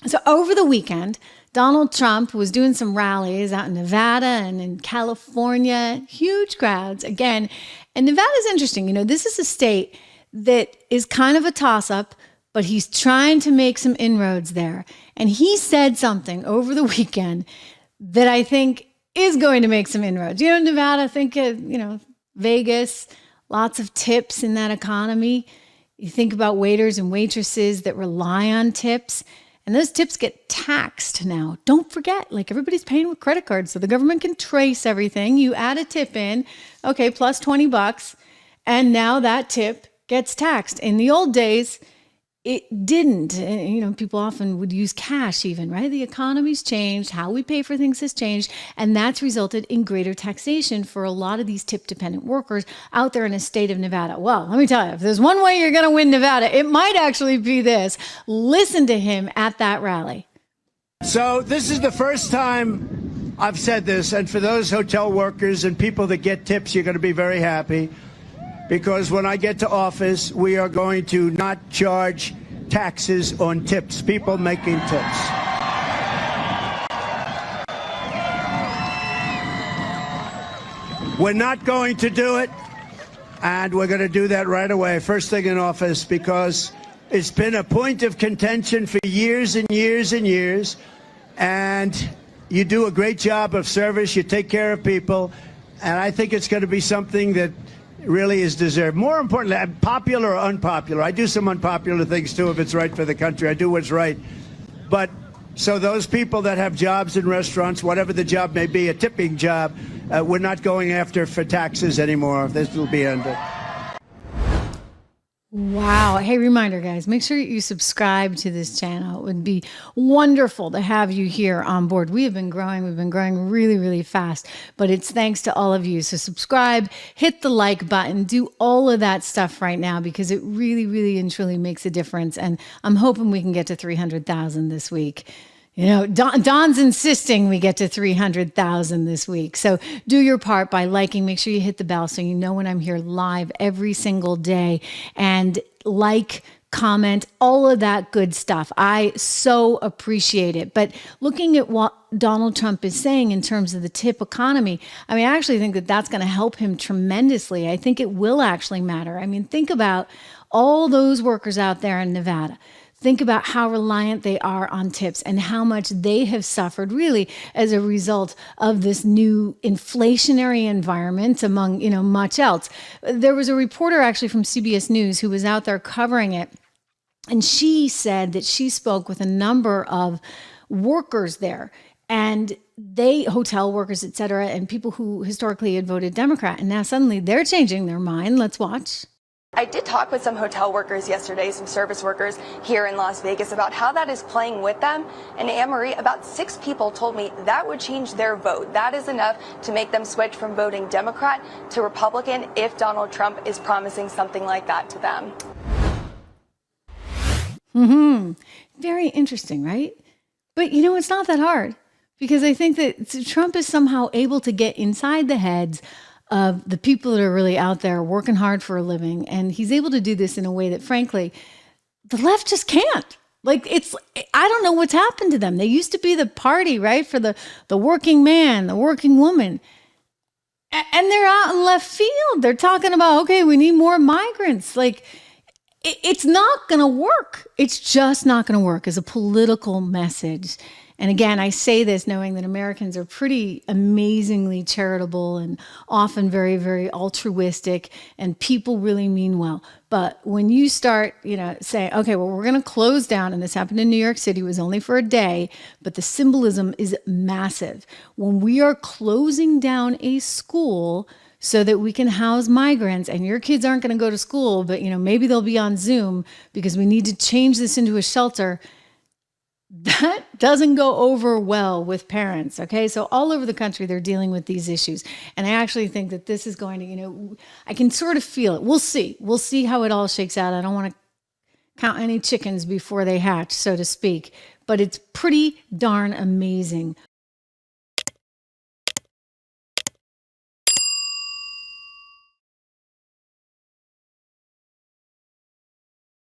So over the weekend, Donald Trump was doing some rallies out in Nevada and in California, huge crowds again. And Nevada's interesting. You know, this is a state that is kind of a toss-up, but he's trying to make some inroads there. And he said something over the weekend that I think is going to make some inroads. You know, Nevada, think of, Vegas, lots of tips in that economy. You think about waiters and waitresses that rely on tips. And those tips get taxed now. Don't forget, like everybody's paying with credit cards, so the government can trace everything. You add a tip in, okay, plus $20, and now that tip gets taxed. In the old days, it didn't. People often would use cash even, right? The economy's changed, how we pay for things has changed, and that's resulted in greater taxation for a lot of these tip-dependent workers out there in the state of Nevada. Well, let me tell you, if there's one way you're going to win Nevada, it might actually be this. Listen to him at that rally. So this is the first time I've said this, and for those hotel workers and people that get tips, you're going to be very happy. Because when I get to office, we are going to not charge taxes on tips, people making tips. We're not going to do it, and we're going to do that right away, first thing in office, because it's been a point of contention for years and years and years, and you do a great job of service, you take care of people, and I think it's going to be something that really is deserved. More importantly, popular or unpopular. I do some unpopular things too if it's right for the country. I do what's right. But so those people that have jobs in restaurants, whatever the job may be, a tipping job, we're not going after for taxes anymore. This will be ended. Wow. Hey, reminder, guys, make sure you subscribe to this channel. It would be wonderful to have you here on board. We have been growing. We've been growing really, really fast, but it's thanks to all of you. So subscribe, hit the like button, do all of that stuff right now because it really, really and truly makes a difference. And I'm hoping we can get to 300,000 this week. Don's insisting we get to 300,000 this week. So do your part by liking. Make sure you hit the bell so you know when I'm here live every single day. And like, comment, all of that good stuff. I so appreciate it. But looking at what Donald Trump is saying in terms of the tip economy, I actually think that that's going to help him tremendously. I think it will actually matter. Think about all those workers out there in Nevada. Think about how reliant they are on tips and how much they have suffered really as a result of this new inflationary environment among, much else. There was a reporter actually from CBS News who was out there covering it. And she said that she spoke with a number of workers there and hotel workers, et cetera, and people who historically had voted Democrat. And now suddenly they're changing their mind. Let's watch. I did talk with some hotel workers yesterday, some service workers here in Las Vegas about how that is playing with them. And Anne-Marie, about 6 people told me that would change their vote. That is enough to make them switch from voting Democrat to Republican if Donald Trump is promising something like that to them. Very interesting, right? But it's not that hard because I think that Trump is somehow able to get inside the heads of the people that are really out there working hard for a living. And he's able to do this in a way that, frankly, the left just can't. I don't know what's happened to them. They used to be the party, right, for the working man, the working woman. And they're out in left field. They're talking about, okay, we need more migrants. It's not going to work. It's just not going to work as a political message. And again, I say this knowing that Americans are pretty amazingly charitable and often very, very altruistic, and people really mean well. But when you start, saying, okay, well, we're going to close down, and this happened in New York City, it was only for a day, but the symbolism is massive. When we are closing down a school so that we can house migrants, and your kids aren't going to go to school, but maybe they'll be on Zoom because we need to change this into a shelter, that doesn't go over well with parents, okay? So all over the country, they're dealing with these issues. And I actually think that this is going to, I can sort of feel it. We'll see. We'll see how it all shakes out. I don't want to count any chickens before they hatch, so to speak. But it's pretty darn amazing